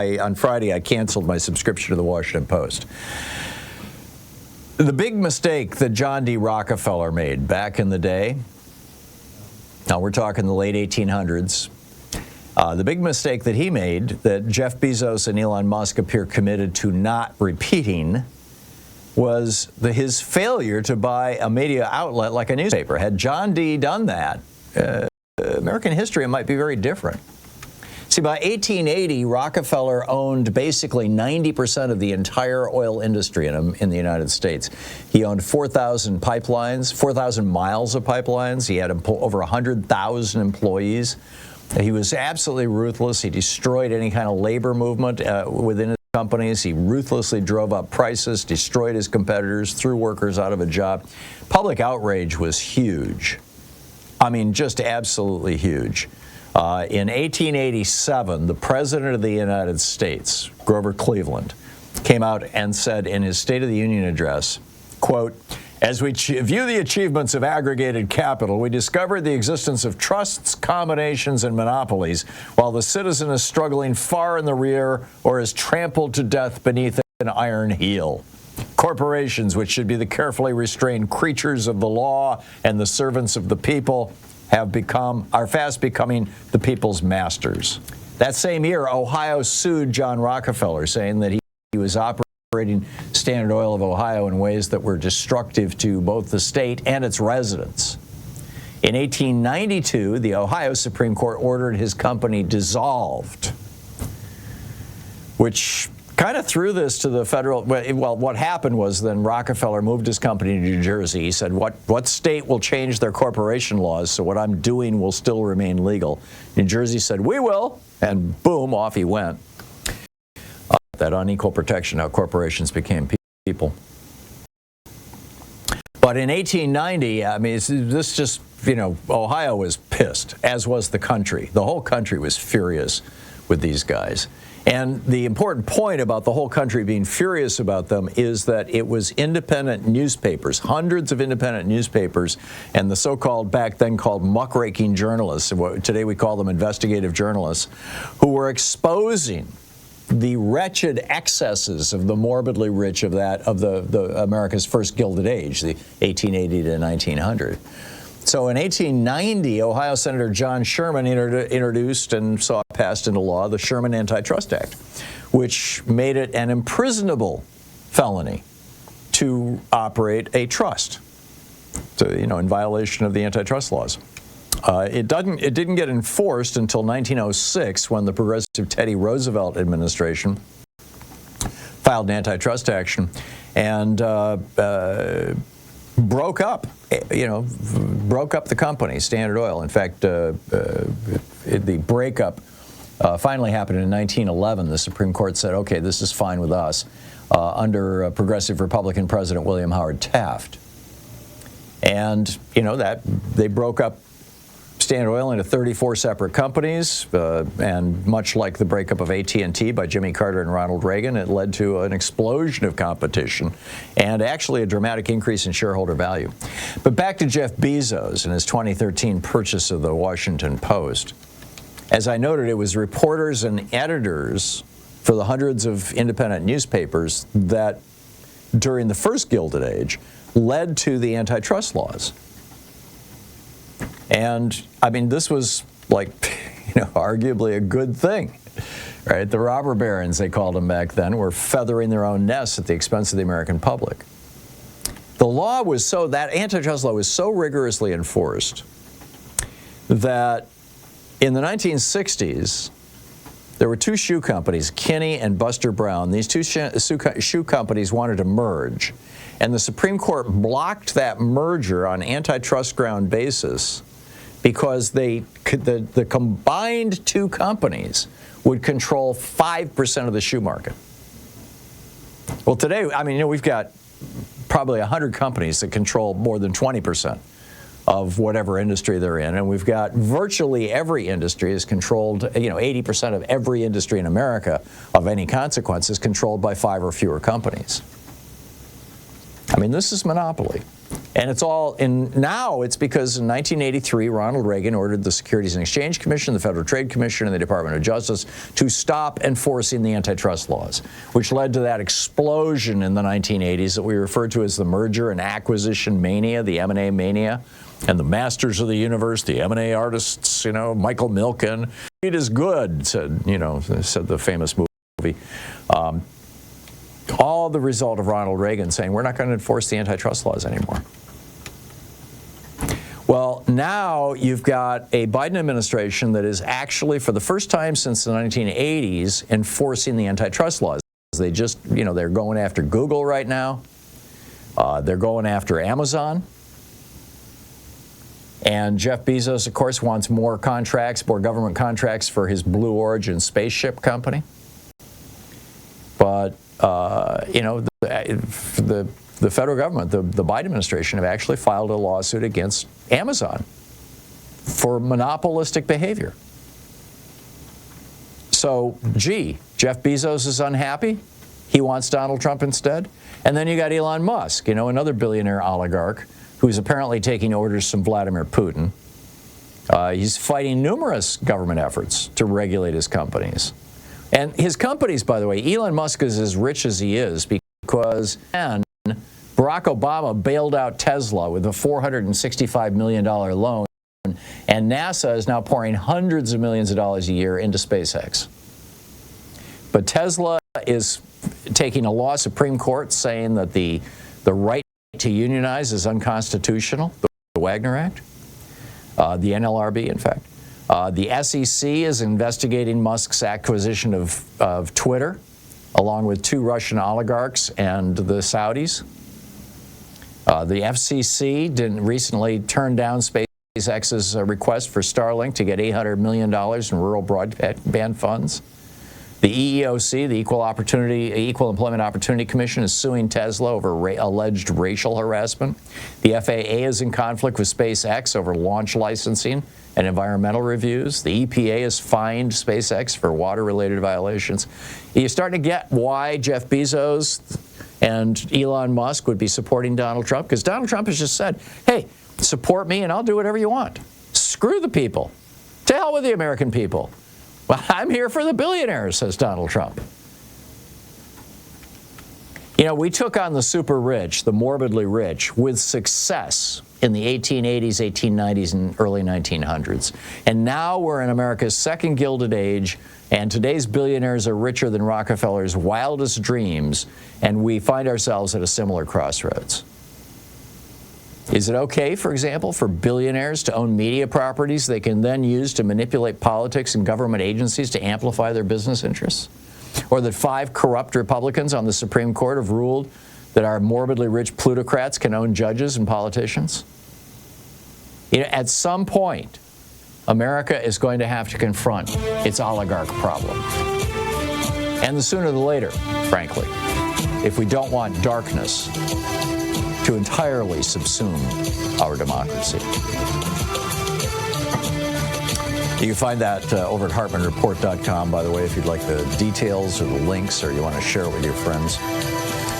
on Friday, I canceled my subscription to the Washington Post. The big mistake that John D. Rockefeller made back in the day, now we're talking the late 1800s, the big mistake that he made that Jeff Bezos and Elon Musk appear committed to not repeating was his failure to buy a media outlet like a newspaper. Had John D. done that, American history might be very different. See, by 1880, Rockefeller owned basically 90% of the entire oil industry in the United States. He owned 4,000 pipelines, 4,000 miles of pipelines. He had over 100,000 employees. He was absolutely ruthless. He destroyed any kind of labor movement within his companies. He ruthlessly drove up prices, destroyed his competitors, threw workers out of a job. Public outrage was huge. I mean, just absolutely huge. In 1887, the President of the United States, Grover Cleveland, came out and said in his State of the Union address, quote, "As we view the achievements of aggregated capital, we discovered the existence of trusts, combinations, and monopolies, while the citizen is struggling far in the rear or is trampled to death beneath an iron heel. Corporations, which should be the carefully restrained creatures of the law and the servants of the people, are fast becoming the people's masters." That same year, Ohio sued John Rockefeller, saying that he was operating Standard Oil of Ohio in ways that were destructive to both the state and its residents. In 1892, the Ohio Supreme Court ordered his company dissolved, which kind of threw this to the federal. Well, what happened was then Rockefeller moved his company to New Jersey. He said, what state will change their corporation laws so what I'm doing will still remain legal? New Jersey said, we will, and boom, off he went. That unequal protection, how corporations became people. But in 1890, I mean, this just, Ohio was pissed, as was the country. The whole country was furious with these guys. And the important point about the whole country being furious about them is that it was independent newspapers, hundreds of independent newspapers, and the so-called, back then called muckraking journalists, today we call them investigative journalists, who were exposing the wretched excesses of the morbidly rich of the America's first Gilded Age, the 1880 to 1900. So in 1890, Ohio Senator John Sherman introduced and saw passed into law the Sherman Antitrust Act, which made it an imprisonable felony to operate a trust, in violation of the antitrust laws. It didn't get enforced until 1906, when the progressive Teddy Roosevelt administration filed an antitrust action and broke up the company, Standard Oil. In fact, the breakup finally happened in 1911. The Supreme Court said, okay, this is fine with us, under progressive Republican President William Howard Taft. And, that they broke up Standard Oil into 34 separate companies, and much like the breakup of AT&T by Jimmy Carter and Ronald Reagan, it led to an explosion of competition and actually a dramatic increase in shareholder value. But back to Jeff Bezos and his 2013 purchase of the Washington Post. As I noted, it was reporters and editors for the hundreds of independent newspapers that, during the first Gilded Age, led to the antitrust laws. And, I mean, this was, arguably a good thing, right? The robber barons, they called them back then, were feathering their own nests at the expense of the American public. That antitrust law was so rigorously enforced that in the 1960s, there were two shoe companies, Kinney and Buster Brown. These two shoe companies wanted to merge, and the Supreme Court blocked that merger on antitrust ground basis because the combined two companies would control 5% of the shoe market. Well, today, we've got probably 100 companies that control more than 20% of whatever industry they're in, and we've got virtually every industry is controlled, 80% of every industry in America of any consequence is controlled by 5 or fewer companies. This is monopoly. And it's all now it's because in 1983, Ronald Reagan ordered the Securities and Exchange Commission, the Federal Trade Commission, and the Department of Justice to stop enforcing the antitrust laws, which led to that explosion in the 1980s that we refer to as the merger and acquisition mania, the M&A mania, and the masters of the universe, the M&A artists, Michael Milken. It is good, said the famous movie. All the result of Ronald Reagan saying, we're not going to enforce the antitrust laws anymore. Well, now you've got a Biden administration that is actually, for the first time since the 1980s, enforcing the antitrust laws. They just, they're going after Google right now. They're going after Amazon. And Jeff Bezos, of course, wants more contracts, more government contracts for his Blue Origin spaceship company. But, the federal government, the Biden administration, have actually filed a lawsuit against Amazon for monopolistic behavior. So, Jeff Bezos is unhappy. He wants Donald Trump instead. And then you got Elon Musk, another billionaire oligarch who's apparently taking orders from Vladimir Putin. He's fighting numerous government efforts to regulate his companies. And his companies, by the way, Elon Musk is as rich as he is because Barack Obama bailed out Tesla with a $465 million loan, and NASA is now pouring hundreds of millions of dollars a year into SpaceX. But Tesla is taking a law, Supreme Court, saying that the right to unionize is unconstitutional, the Wagner Act, the NLRB, in fact. The SEC is investigating Musk's acquisition of Twitter, along with 2 Russian oligarchs and the Saudis. The FCC recently turned down SpaceX's request for Starlink to get $800 million in rural broadband funds. The EEOC, the Equal Employment Opportunity Commission, is suing Tesla over alleged racial harassment. The FAA is in conflict with SpaceX over launch licensing and environmental reviews. The EPA has fined SpaceX for water-related violations. You're starting to get why Jeff Bezos and Elon Musk would be supporting Donald Trump, because Donald Trump has just said, hey, support me and I'll do whatever you want. Screw the people. To hell with the American people. Well, I'm here for the billionaires, says Donald Trump. We took on the super rich, the morbidly rich, with success in the 1880s, 1890s, and early 1900s. And now we're in America's second Gilded Age, and today's billionaires are richer than Rockefeller's wildest dreams, and we find ourselves at a similar crossroads. Is it okay, for example, for billionaires to own media properties they can then use to manipulate politics and government agencies to amplify their business interests? Or that 5 corrupt Republicans on the Supreme Court have ruled that our morbidly rich plutocrats can own judges and politicians? At some point, America is going to have to confront its oligarch problem. And the sooner the later, frankly, if we don't want darkness to entirely subsume our democracy. You can find that over at HartmannReport.com, by the way, if you'd like the details or the links or you want to share it with your friends.